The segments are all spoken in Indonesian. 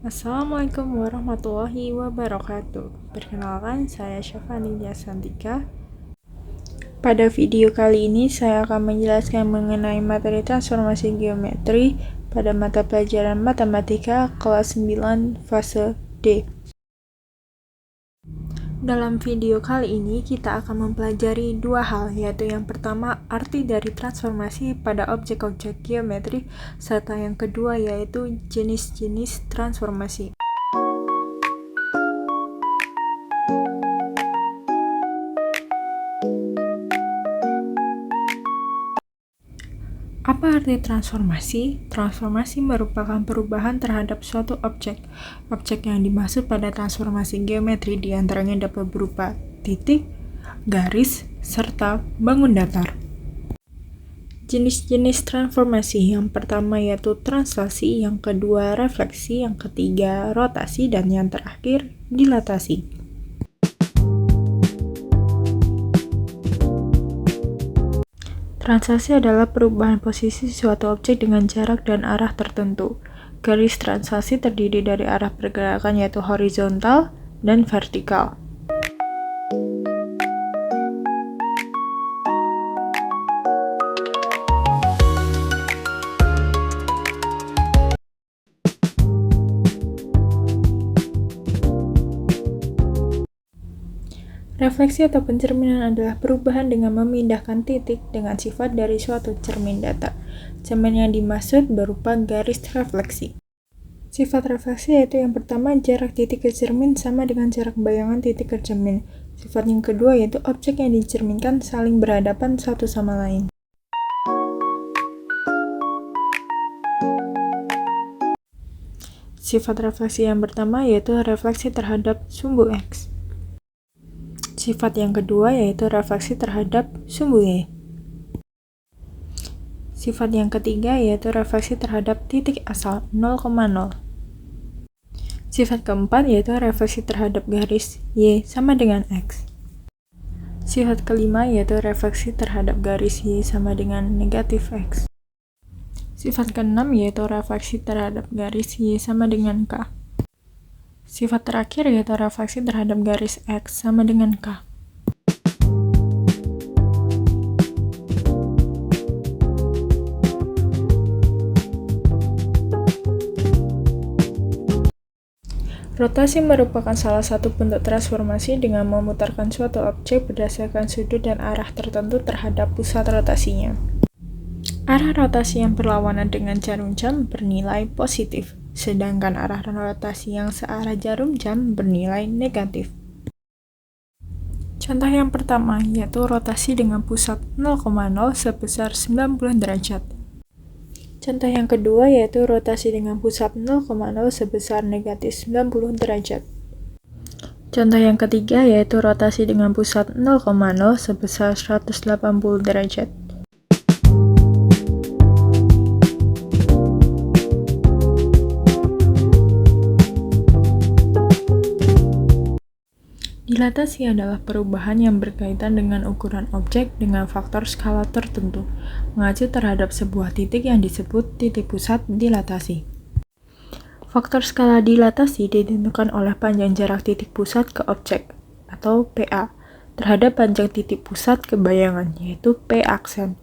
Assalamualaikum warahmatullahi wabarakatuh. Perkenalkan, saya Syafani Santika. Pada video kali ini, saya akan menjelaskan mengenai materi transformasi geometri pada mata pelajaran Matematika kelas 9 fase D. Dalam video kali ini, kita akan mempelajari dua hal, yaitu yang pertama, arti dari transformasi pada objek-objek geometri, serta yang kedua, yaitu jenis-jenis transformasi. Apa arti transformasi? Transformasi merupakan perubahan terhadap suatu objek. Objek yang dimaksud pada transformasi geometri diantaranya dapat berupa titik, garis, serta bangun datar. Jenis-jenis transformasi yang pertama yaitu translasi, yang kedua refleksi, yang ketiga rotasi, dan yang terakhir dilatasi. Translasi adalah perubahan posisi suatu objek dengan jarak dan arah tertentu. Garis translasi terdiri dari arah pergerakan yaitu horizontal dan vertikal. Refleksi atau pencerminan adalah perubahan dengan memindahkan titik dengan sifat dari suatu cermin data. Cermin yang dimaksud berupa garis refleksi. Sifat refleksi yaitu yang pertama, jarak titik ke cermin sama dengan jarak bayangan titik ke cermin. Sifat yang kedua yaitu objek yang dicerminkan saling berhadapan satu sama lain. Sifat refleksi yang pertama yaitu refleksi terhadap sumbu X. Sifat yang kedua yaitu refleksi terhadap sumbu Y. Sifat yang ketiga yaitu refleksi terhadap titik asal 0,0. Sifat keempat yaitu refleksi terhadap garis Y sama dengan X. Sifat kelima yaitu refleksi terhadap garis Y sama dengan negatif X. Sifat keenam yaitu refleksi terhadap garis Y sama dengan K. Sifat terakhir yaitu refleksi terhadap garis X sama dengan K. Rotasi merupakan salah satu bentuk transformasi dengan memutarkan suatu objek berdasarkan sudut dan arah tertentu terhadap pusat rotasinya. Arah rotasi yang berlawanan dengan jarum jam bernilai positif, sedangkan arah rotasi yang searah jarum jam bernilai negatif. Contoh yang pertama yaitu rotasi dengan pusat 0,0 sebesar 90 derajat. Contoh yang kedua yaitu rotasi dengan pusat 0,0 sebesar negatif 90 derajat. Contoh yang ketiga yaitu rotasi dengan pusat 0,0 sebesar 180 derajat. Dilatasi adalah perubahan yang berkaitan dengan ukuran objek dengan faktor skala tertentu, mengacu terhadap sebuah titik yang disebut titik pusat dilatasi. Faktor skala dilatasi ditentukan oleh panjang jarak titik pusat ke objek, atau PA, terhadap panjang titik pusat ke bayangan, yaitu P aksen.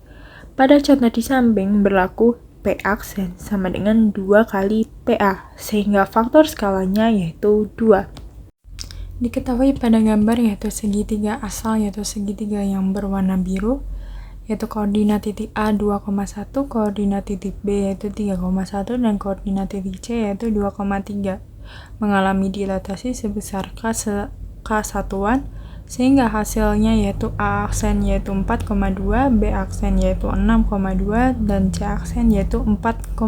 Pada contoh di samping berlaku P aksen sama dengan 2 kali PA, sehingga faktor skalanya yaitu 2. Diketahui pada gambar yaitu segitiga asal yaitu segitiga yang berwarna biru, yaitu koordinat titik A 2,1, koordinat titik B yaitu 3,1, dan koordinat titik C yaitu 2,3, mengalami dilatasi sebesar K satuan, sehingga hasilnya yaitu A aksen yaitu 4,2, B aksen yaitu 6,2, dan C aksen yaitu 4,6.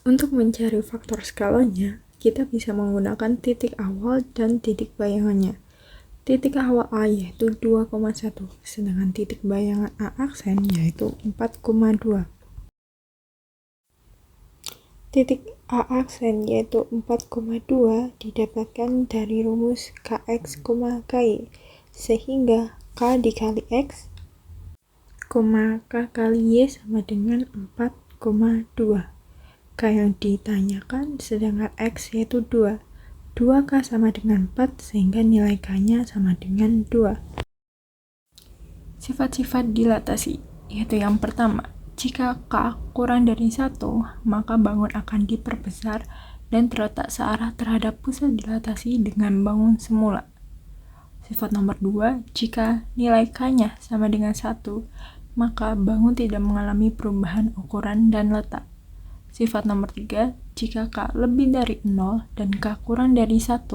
Untuk mencari faktor skalanya, kita bisa menggunakan titik awal dan titik bayangannya. Titik awal A yaitu 2,1, sedangkan titik bayangan A aksen yaitu 4,2. Titik A aksen yaitu 4,2 didapatkan dari rumus Kx, Ky, sehingga K dikali X, K kali Y sama dengan 4,2. K yang ditanyakan, sedangkan X yaitu 2. 2K sama dengan 4, sehingga nilai K-nya sama dengan 2. Sifat-sifat dilatasi, yaitu yang pertama, jika K kurang dari 1, maka bangun akan diperbesar dan terletak searah terhadap pusat dilatasi dengan bangun semula. Sifat nomor 2, jika nilai K-nya sama dengan 1, maka bangun tidak mengalami perubahan ukuran dan letak. Sifat nomor 3, jika K lebih dari 0 dan K kurang dari 1,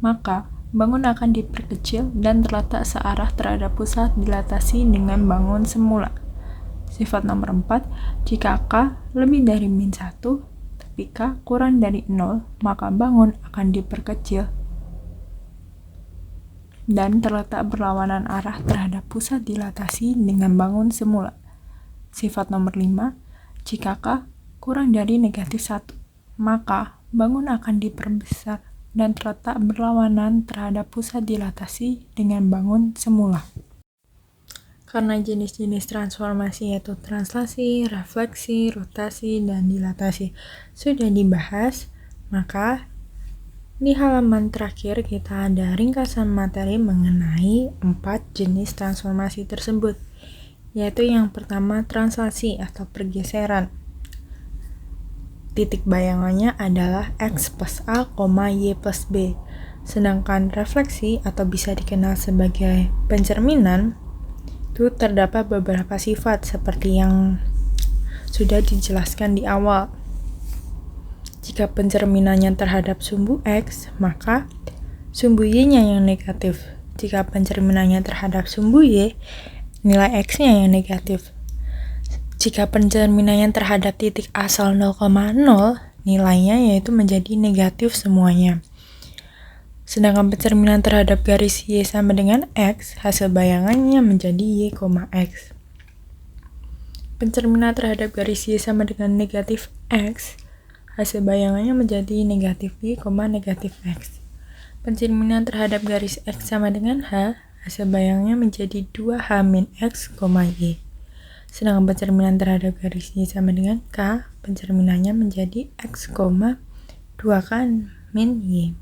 maka bangun akan diperkecil dan terletak searah terhadap pusat dilatasi dengan bangun semula. Sifat nomor 4, jika K lebih dari min 1, tapi K kurang dari 0, maka bangun akan diperkecil dan terletak berlawanan arah terhadap pusat dilatasi dengan bangun semula. Sifat nomor 5, jika K kurang dari negatif 1, maka bangun akan diperbesar dan terletak berlawanan terhadap pusat dilatasi dengan bangun semula. Karena jenis-jenis transformasi yaitu translasi, refleksi, rotasi, dan dilatasi sudah dibahas, maka di halaman terakhir kita ada ringkasan materi mengenai 4 jenis transformasi tersebut, yaitu yang pertama translasi atau pergeseran. Titik bayangannya adalah X plus A, Y plus B. Sedangkan refleksi atau bisa dikenal sebagai pencerminan, itu terdapat beberapa sifat seperti yang sudah dijelaskan di awal. Jika pencerminannya terhadap sumbu X, maka sumbu Y-nya yang negatif. Jika pencerminannya terhadap sumbu Y, nilai X-nya yang negatif. Jika pencerminannya terhadap titik asal 0,0, nilainya yaitu menjadi negatif semuanya. Sedangkan pencerminan terhadap garis Y sama dengan X, hasil bayangannya menjadi Y, X. Pencerminan terhadap garis Y sama dengan negatif X, hasil bayangannya menjadi negatif Y, negatif X. Pencerminan terhadap garis X sama dengan H, hasil bayangannya menjadi 2H min X, Y. Sedangkan pencerminan terhadap garis Y sama dengan K, pencerminannya menjadi X, 2K min Y.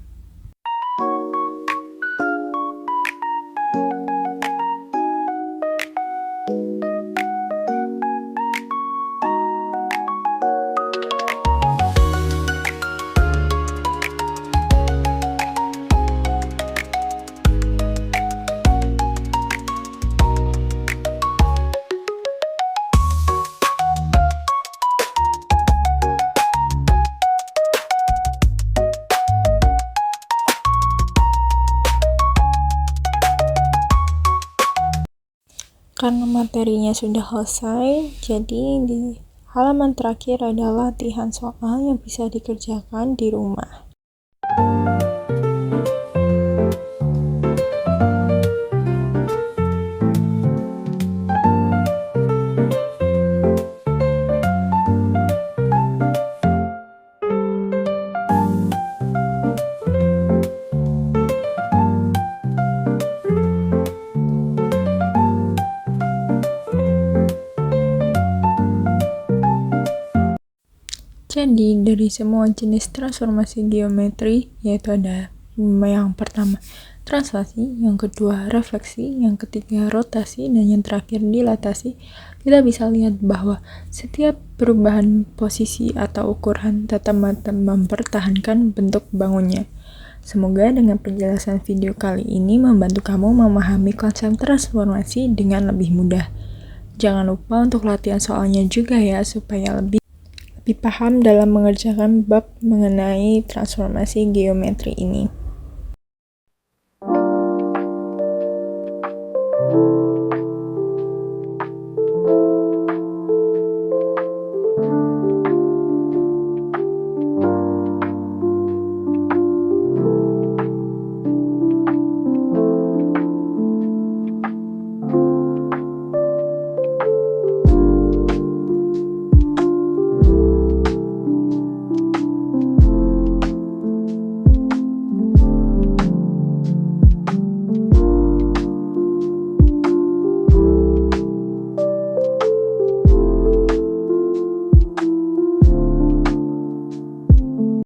Karena materinya sudah selesai, jadi di halaman terakhir adalah latihan soal yang bisa dikerjakan di rumah. Jadi, dari semua jenis transformasi geometri, yaitu ada yang pertama translasi, yang kedua refleksi, yang ketiga rotasi, dan yang terakhir dilatasi, kita bisa lihat bahwa setiap perubahan posisi atau ukuran tetap mempertahankan bentuk bangunnya. Semoga dengan penjelasan video kali ini membantu kamu memahami konsep transformasi dengan lebih mudah. Jangan lupa untuk latihan soalnya juga ya, supaya lebih paham dalam mengerjakan bab mengenai transformasi geometri ini.